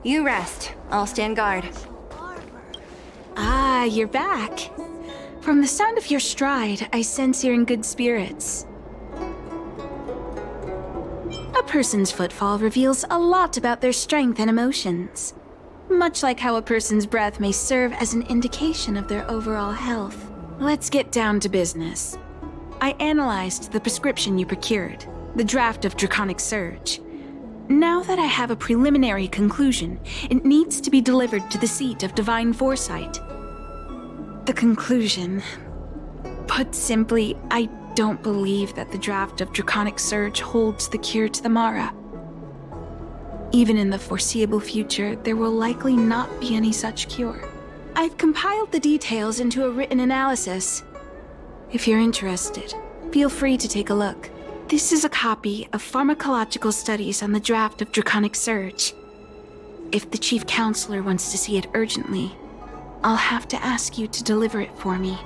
You rest. I'll stand guard. Ah, you're back. From the sound of your stride, I sense you're in good spirits. A person's footfall reveals a lot about their strength and emotions. Much like how a person's breath may serve as an indication of their overall health. Let's get down to business. I analyzed the prescription you procured, the draft of Draconic Surge. Now that I have a preliminary conclusion, it needs to be delivered to the seat of Divine Foresight. The conclusion. Put simply, I don't believe that the draft of Draconic Surge holds the cure to the Mara. Even in the foreseeable future, there will likely not be any such cure. I've compiled the details into a written analysis. If you're interested, feel free to take a look. This is a copy of pharmacological studies on the draft of Draconic Surge. If the Chief Counselor wants to see it urgently, I'll have to ask you to deliver it for me.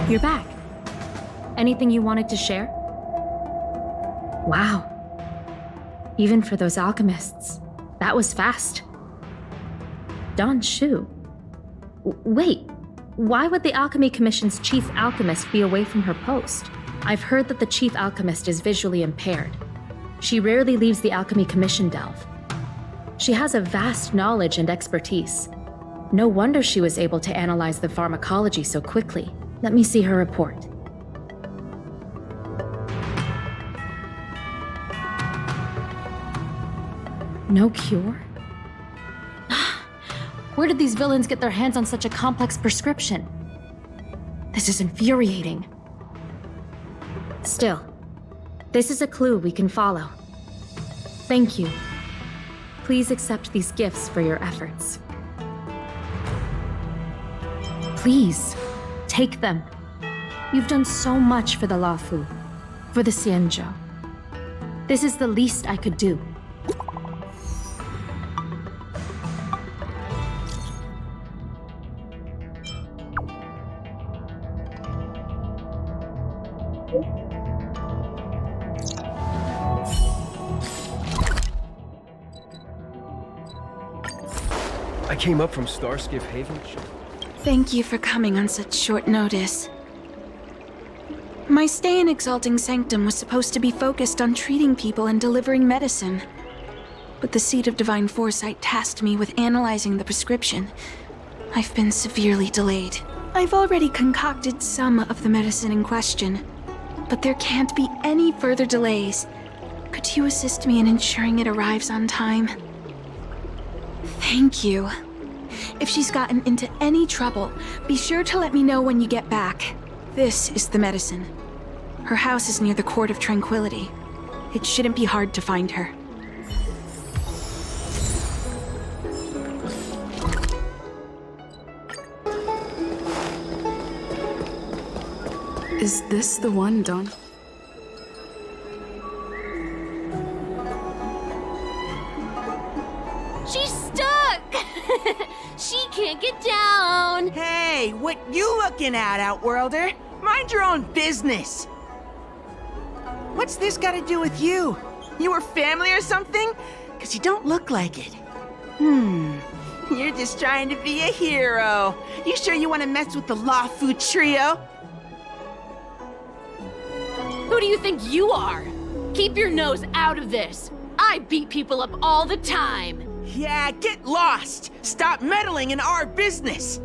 You're back. Anything you wanted to share? Wow. Even for those alchemists, that was fast. Don Shu. Wait, why would the Alchemy Commission's chief alchemist be away from her post? I've heard that the chief alchemist is visually impaired. She rarely leaves the Alchemy Commission delve. She has a vast knowledge and expertise. No wonder she was able to analyze the pharmacology so quickly. Let me see her report. No cure? Where did these villains get their hands on such a complex prescription? This is infuriating. Still, this is a clue we can follow. Thank you. Please accept these gifts for your efforts. Please. Take them. You've done so much for the Lafu, for the Xianzhou. This is the least I could do. I came up from Starskiff Haven. Thank you for coming on such short notice. My stay in Exalting Sanctum was supposed to be focused on treating people and delivering medicine. But the Seat of Divine Foresight tasked me with analyzing the prescription. I've been severely delayed. I've already concocted some of the medicine in question, but there can't be any further delays. Could you assist me in ensuring it arrives on time? Thank you. If she's gotten into any trouble, be sure to let me know when you get back. This is the medicine. Her house is near the Court of Tranquility. It shouldn't be hard to find her. Is this the one, Don? She's stuck! She can't get down! Hey, what you looking at, Outworlder? Mind your own business! What's this got to do with you? You were family or something? 'Cause you don't look like it. You're just trying to be a hero. You sure you want to mess with the Lafu trio? Who do you think you are? Keep your nose out of this. I beat people up all the time. Yeah, get lost! Stop meddling in our business!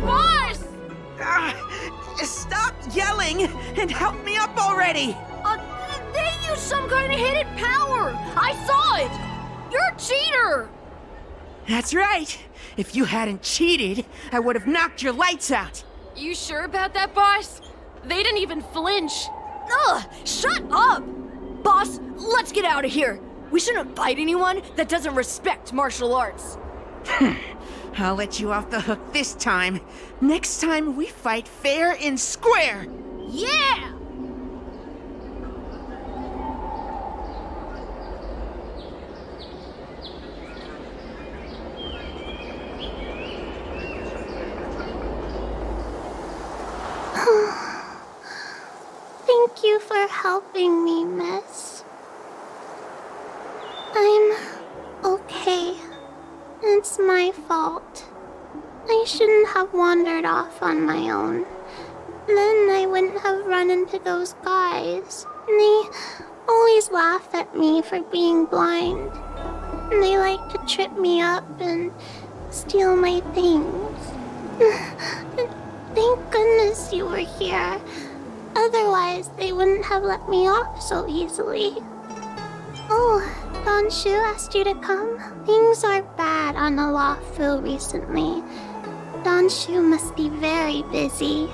Boss! Stop yelling and help me up already! They used some kind of hidden power! I saw it! You're a cheater! That's right! If you hadn't cheated, I would have knocked your lights out. You sure about that, boss? They didn't even flinch. Ugh! Shut up! Boss, let's get out of here. We shouldn't fight anyone that doesn't respect martial arts. I'll let you off the hook this time. Next time we fight fair and square. Yeah! Thank you for helping me, miss. I'm okay. It's my fault. I shouldn't have wandered off on my own. Then I wouldn't have run into those guys. They always laugh at me for being blind. They like to trip me up and steal my things. Thank goodness you were here. Otherwise, they wouldn't have let me off so easily. Oh, Don Shu asked you to come? Things are bad on the Lawfu recently. Don Shu must be very busy.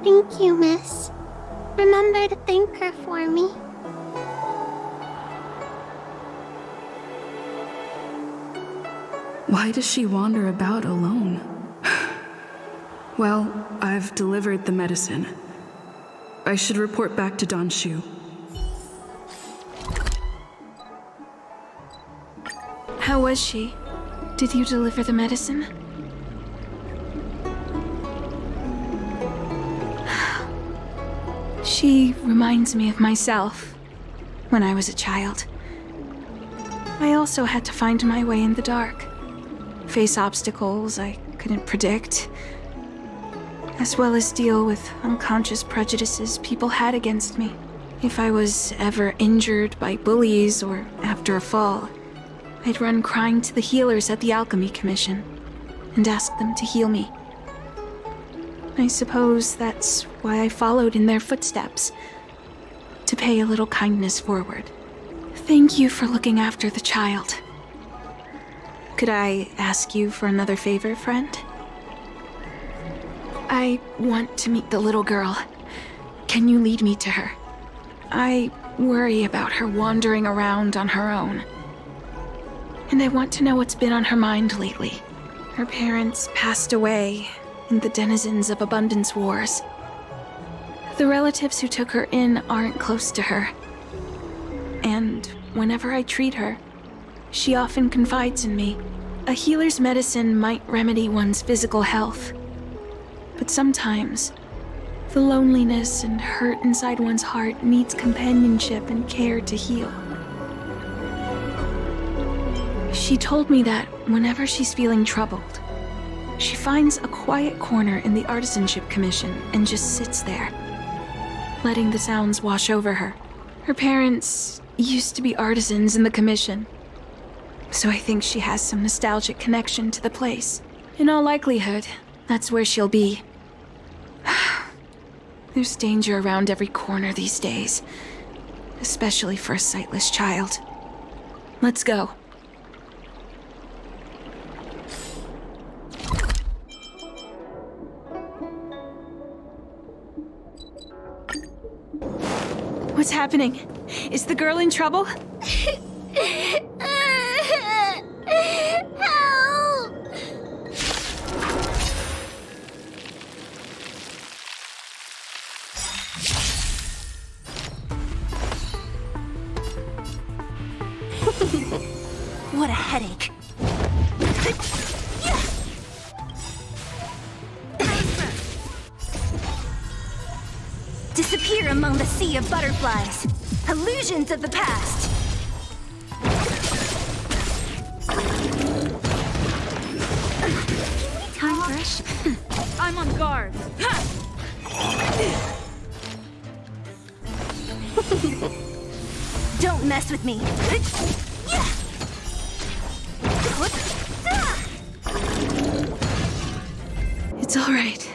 Thank you, miss. Remember to thank her for me. Why does she wander about alone? Well, I've delivered the medicine. I should report back to Don Shu. How was she? Did you deliver the medicine? She reminds me of myself when I was a child. I also had to find my way in the dark, face obstacles I couldn't predict, as well as deal with unconscious prejudices people had against me. If I was ever injured by bullies or after a fall, I'd run crying to the healers at the Alchemy Commission and ask them to heal me. I suppose that's why I followed in their footsteps, to pay a little kindness forward. Thank you for looking after the child. Could I ask you for another favor, friend? I want to meet the little girl. Can you lead me to her? I worry about her wandering around on her own. And I want to know what's been on her mind lately. Her parents passed away in the denizens of Abundance Wars. The relatives who took her in aren't close to her. And whenever I treat her, she often confides in me. A healer's medicine might remedy one's physical health, but sometimes the loneliness and hurt inside one's heart needs companionship and care to heal. She told me that whenever she's feeling troubled, she finds a quiet corner in the Artisanship Commission and just sits there, letting the sounds wash over her. Her parents used to be artisans in the Commission, so I think she has some nostalgic connection to the place. In all likelihood, that's where she'll be. There's danger around every corner these days, especially for a sightless child. Let's go. What's happening? Is the girl in trouble? Help! What a headache. Disappear among the sea of butterflies. Illusions of the past. Time fresh. I'm on guard. Don't mess with me. It's all right.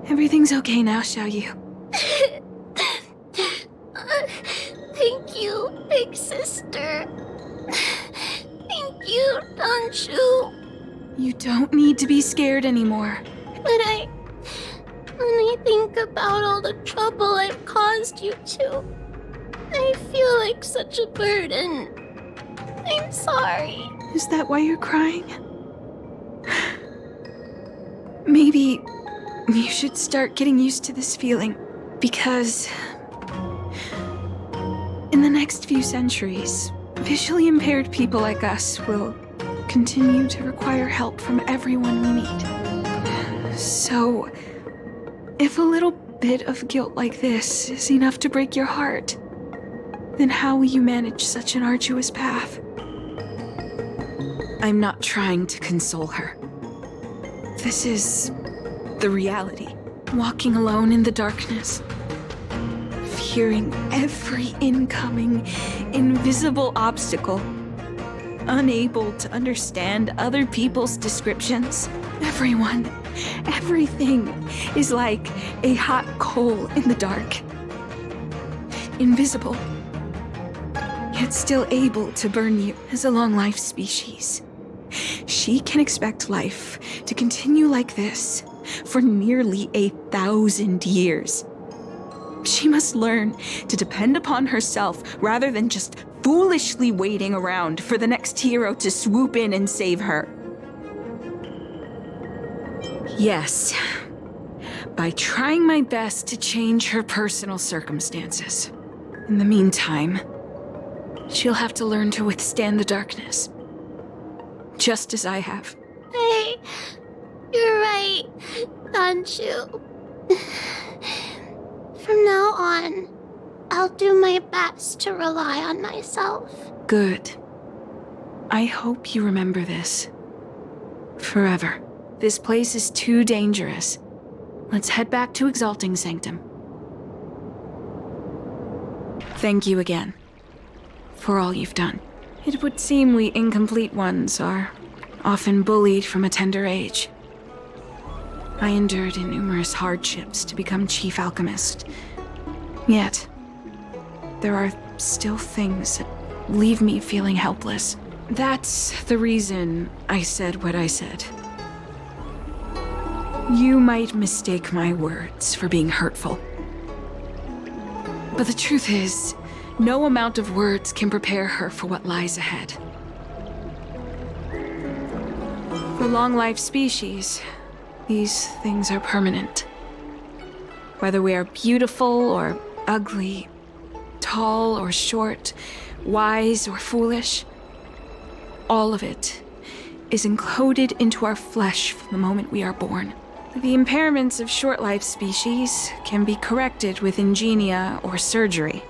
Everything's okay now, Xiaoyu. Thank you, big sister. Thank you, Don Donshu. You don't need to be scared anymore. But when I think about all the trouble I've caused you two, I feel like such a burden. I'm sorry. Is that why you're crying? Maybe you should start getting used to this feeling, because in the next few centuries, visually impaired people like us will continue to require help from everyone we meet. So, if a little bit of guilt like this is enough to break your heart, then how will you manage such an arduous path? I'm not trying to console her. This is the reality. Walking alone in the darkness, fearing every incoming, invisible obstacle, unable to understand other people's descriptions. Everyone, everything is like a hot coal in the dark. Invisible, yet still able to burn you as a long-life species. She can expect life to continue like this for nearly 1,000 years. She must learn to depend upon herself rather than just foolishly waiting around for the next hero to swoop in and save her. Yes, by trying my best to change her personal circumstances. In the meantime, she'll have to learn to withstand the darkness. Just as I have. Hey, you're right, Donshu. From now on, I'll do my best to rely on myself. Good. I hope you remember this. Forever. This place is too dangerous. Let's head back to Exalting Sanctum. Thank you again for all you've done. It would seem we incomplete ones are often bullied from a tender age. I endured numerous hardships to become Chief Alchemist. Yet, there are still things that leave me feeling helpless. That's the reason I said what I said. You might mistake my words for being hurtful. But the truth is, no amount of words can prepare her for what lies ahead. For long-life species, these things are permanent. Whether we are beautiful or ugly, tall or short, wise or foolish, all of it is encoded into our flesh from the moment we are born. The impairments of short-life species can be corrected with ingenia or surgery.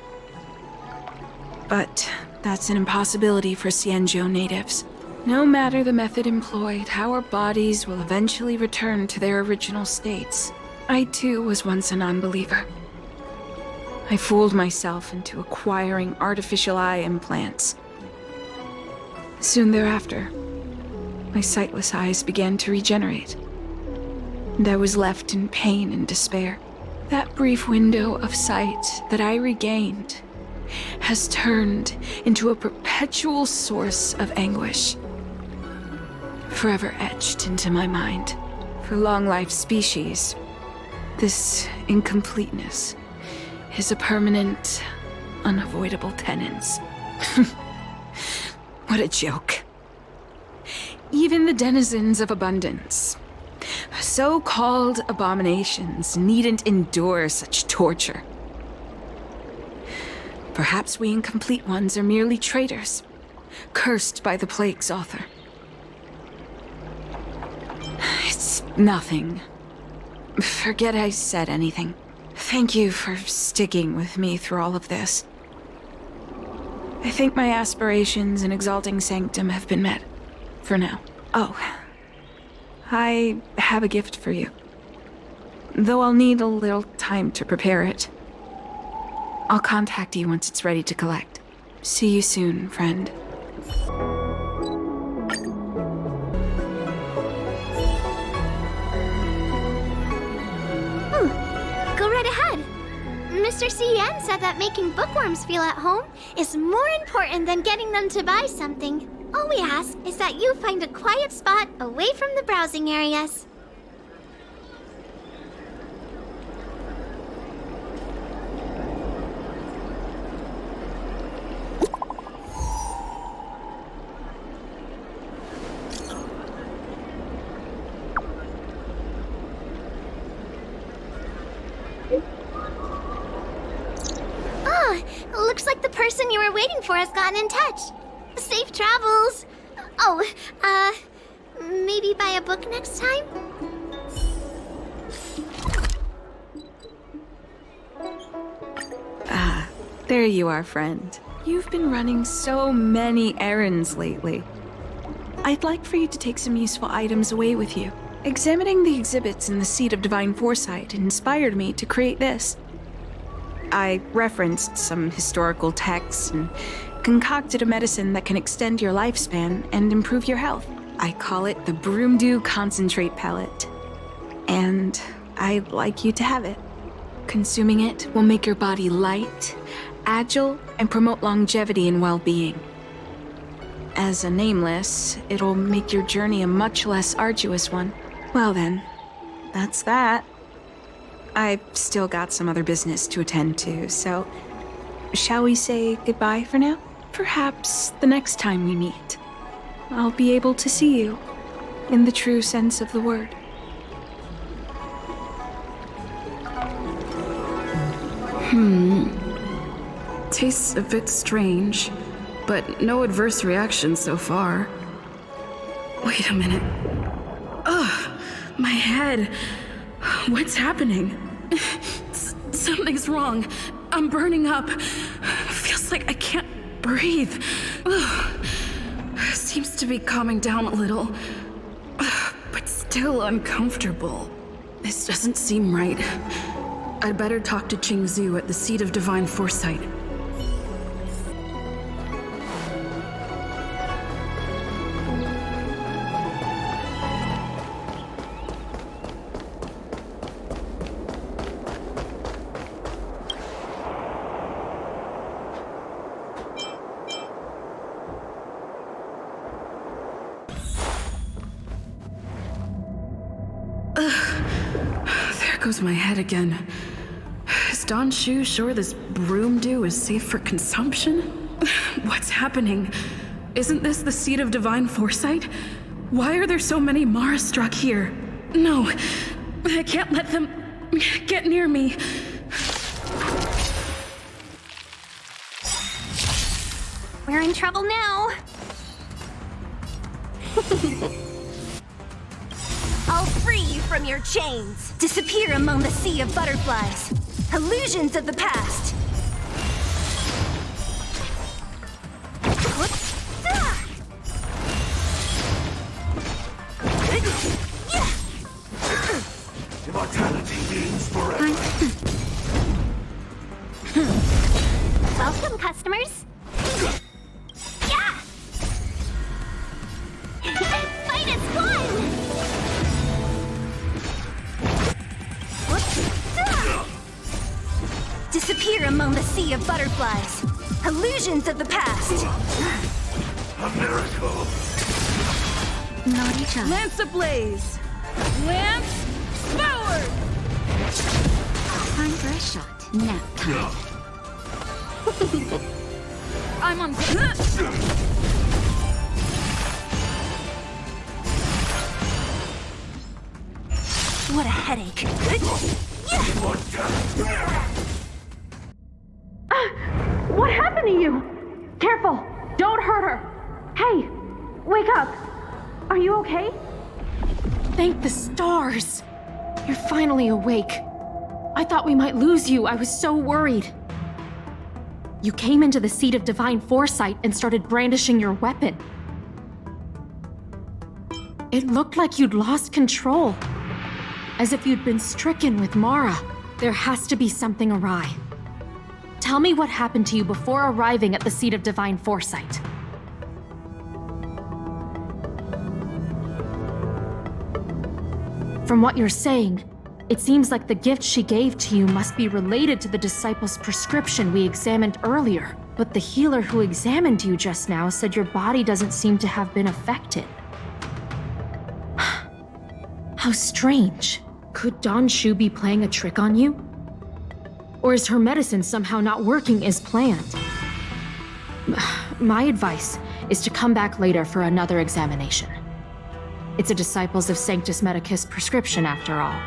But that's an impossibility for Xianzhou natives. No matter the method employed, our bodies will eventually return to their original states. I too was once a non-believer. I fooled myself into acquiring artificial eye implants. Soon thereafter, my sightless eyes began to regenerate, and I was left in pain and despair. That brief window of sight that I regained has turned into a perpetual source of anguish, forever etched into my mind. For long-life species, this incompleteness is a permanent, unavoidable penance. What a joke. Even the denizens of abundance, so-called abominations, needn't endure such torture. Perhaps we incomplete ones are merely traitors, cursed by the plague's author. It's nothing. Forget I said anything. Thank you for sticking with me through all of this. I think my aspirations in Exalting Sanctum have been met. For now. Oh, I have a gift for you. Though I'll need a little time to prepare it. I'll contact you once it's ready to collect. See you soon, friend. Go right ahead. Mr. CN said that making bookworms feel at home is more important than getting them to buy something. All we ask is that you find a quiet spot away from the browsing areas. Looks like the person you were waiting for has gotten in touch. Safe travels. Oh, maybe buy a book next time? There you are, friend. You've been running so many errands lately. I'd like for you to take some useful items away with you. Examining the exhibits in the Seat of Divine Foresight inspired me to create this. I referenced some historical texts and concocted a medicine that can extend your lifespan and improve your health. I call it the Broomdew Concentrate Pellet. And I'd like you to have it. Consuming it will make your body light, agile, and promote longevity and well-being. As a nameless, it'll make your journey a much less arduous one. Well then, that's that. I've still got some other business to attend to, so shall we say goodbye for now? Perhaps the next time we meet, I'll be able to see you in the true sense of the word. Tastes a bit strange, but no adverse reaction so far. Wait a minute. Ugh, my head. What's happening? Something's wrong. I'm burning up. Feels like I can't breathe. Ugh. Seems to be calming down a little, but still uncomfortable. This doesn't seem right. I'd better talk to Qingzhu at the Seat of Divine Foresight. There goes my head again. Is Don Shu sure this Broomdew is safe for consumption? What's happening? Isn't this the Seat of Divine Foresight? Why are there so many Mara struck here? No, I can't let them get near me. We're in trouble now. I'll free you from your chains. Disappear among the sea of butterflies. Illusions of the past. Immortality means forever. Welcome, customers. Yeah! Fight is fun! Disappear among the sea of butterflies. Illusions of the past. A miracle. Naughty child. Lance ablaze! Lance forward! Time for a shot. Nap time. I'm on. What a headache. What happened to you? Careful! Don't hurt her! Hey! Wake up! Are you okay? Thank the stars! You're finally awake. I thought we might lose you. I was so worried. You came into the Seat of Divine Foresight and started brandishing your weapon. It looked like you'd lost control. As if you'd been stricken with Mara. There has to be something awry. Tell me what happened to you before arriving at the Seat of Divine Foresight. From what you're saying, it seems like the gift she gave to you must be related to the disciple's prescription we examined earlier. But the healer who examined you just now said your body doesn't seem to have been affected. How strange. Could Don Shu be playing a trick on you? Or is her medicine somehow not working as planned? My advice is to come back later for another examination. It's a Disciples of Sanctus Medicus prescription after all.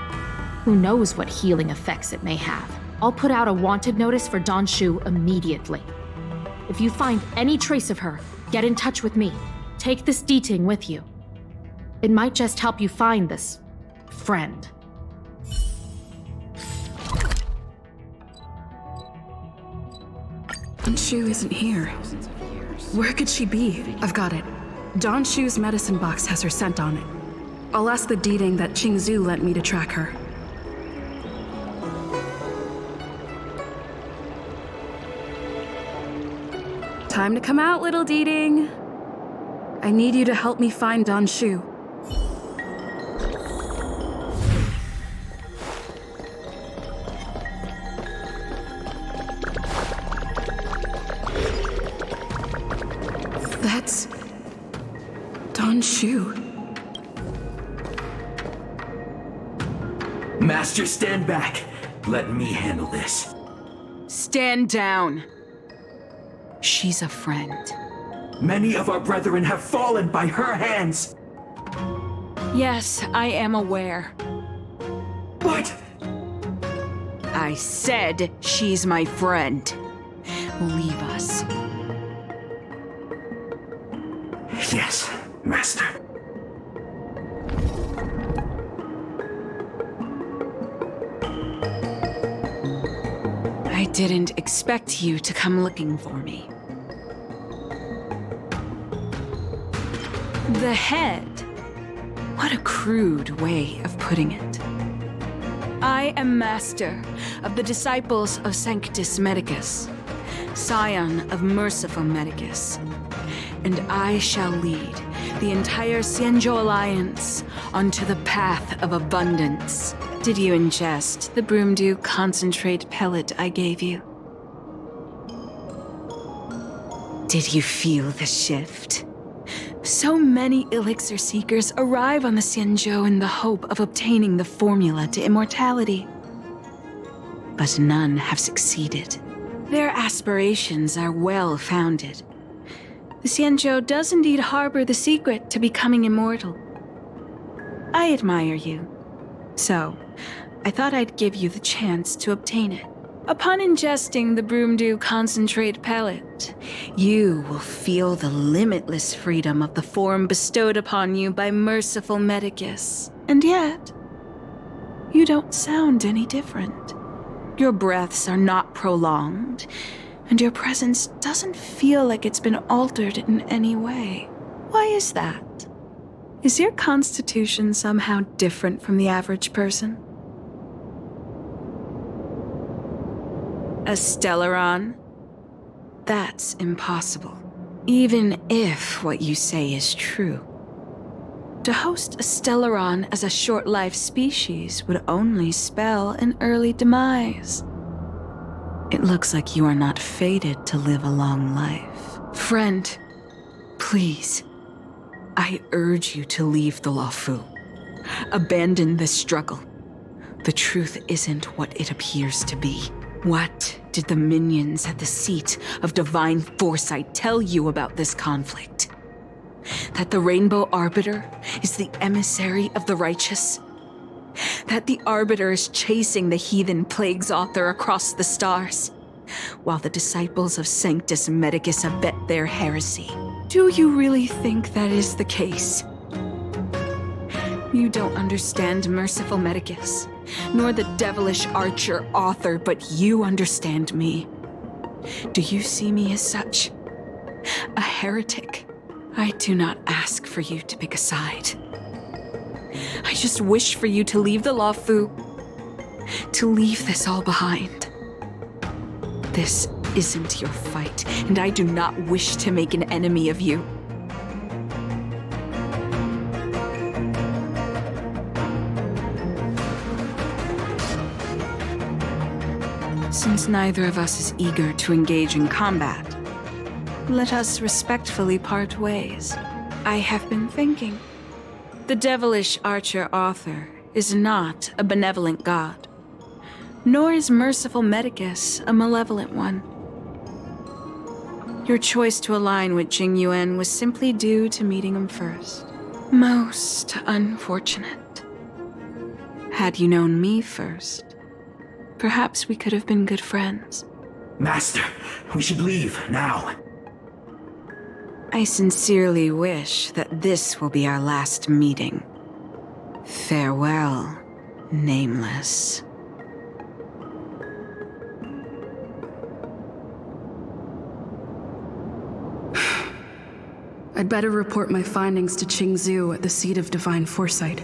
Who knows what healing effects it may have. I'll put out a wanted notice for Don Shu immediately. If you find any trace of her, get in touch with me. Take this D-Ting with you. It might just help you find this friend. Don Shu isn't here. Where could she be? I've got it. Don Shu's medicine box has her scent on it. I'll ask the D-Ting that Qingzu lent me to track her. Time to come out, little D-Ting. I need you to help me find Don Shu. That's Don Shu. Master, stand back. Let me handle this. Stand down. She's a friend. Many of our brethren have fallen by her hands. Yes, I am aware. What? I said she's my friend. Leave us. Yes, Master. I didn't expect you to come looking for me. The head. What a crude way of putting it. I am master of the Disciples of Sanctus Medicus, scion of Merciful Medicus, and I shall lead the entire Xianzhou Alliance onto the path of abundance. Did you ingest the Broomdew concentrate pellet I gave you? Did you feel the shift? So many elixir seekers arrive on the Xianzhou in the hope of obtaining the formula to immortality. But none have succeeded. Their aspirations are well-founded. The Xianzhou does indeed harbor the secret to becoming immortal. I admire you. So, I thought I'd give you the chance to obtain it. Upon ingesting the Broomdew concentrate pellet, you will feel the limitless freedom of the form bestowed upon you by Merciful Medicus. And yet, you don't sound any different. Your breaths are not prolonged, and your presence doesn't feel like it's been altered in any way. Why is that? Is your constitution somehow different from the average person? A Stellaron? That's impossible. Even if what you say is true. To host a Stellaron as a short-lived species would only spell an early demise. It looks like you are not fated to live a long life. Friend, please, I urge you to leave the Luofu. Abandon this struggle. The truth isn't what it appears to be. What did the minions at the seat of divine foresight tell you about this conflict? That the Rainbow Arbiter is the emissary of the righteous? That the Arbiter is chasing the heathen plagues author across the stars, while the disciples of Sanctus Medicus abet their heresy? Do you really think that is the case? You don't understand Merciful Medicus, nor the devilish archer author, but you understand me. Do you see me as such? A heretic? I do not ask for you to pick a side. I just wish for you to leave the Luofu, to leave this all behind. This isn't your fight, and I do not wish to make an enemy of you. Since neither of us is eager to engage in combat, let us respectfully part ways. I have been thinking. The devilish archer author is not a benevolent god, nor is merciful Medicus a malevolent one. Your choice to align with Jing Yuan was simply due to meeting him first. Most unfortunate. Had you known me first, perhaps we could have been good friends. Master, we should leave now. I sincerely wish that this will be our last meeting. Farewell, Nameless. I'd better report my findings to Qingzhou at the Seat of Divine Foresight.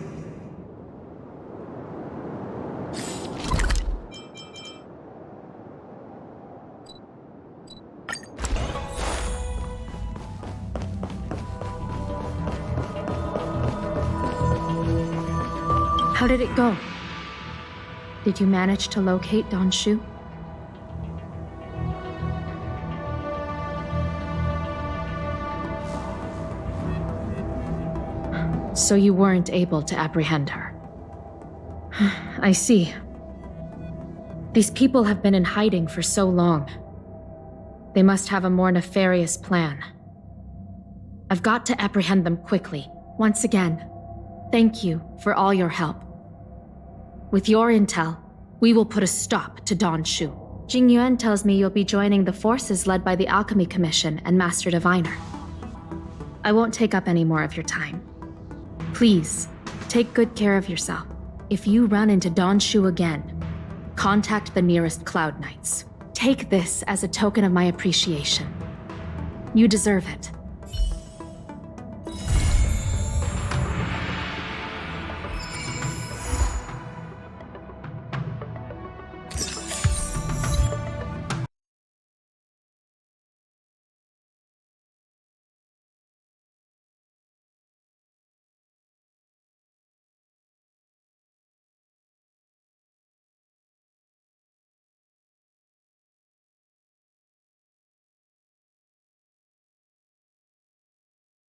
How did it go? Did you manage to locate Don Shu? So you weren't able to apprehend her. I see. These people have been in hiding for so long. They must have a more nefarious plan. I've got to apprehend them quickly. Once again, thank you for all your help. With your intel, we will put a stop to Don Shu. Jing Yuan tells me you'll be joining the forces led by the Alchemy Commission and Master Diviner. I won't take up any more of your time. Please, take good care of yourself. If you run into Don Shu again, contact the nearest Cloud Knights. Take this as a token of my appreciation. You deserve it.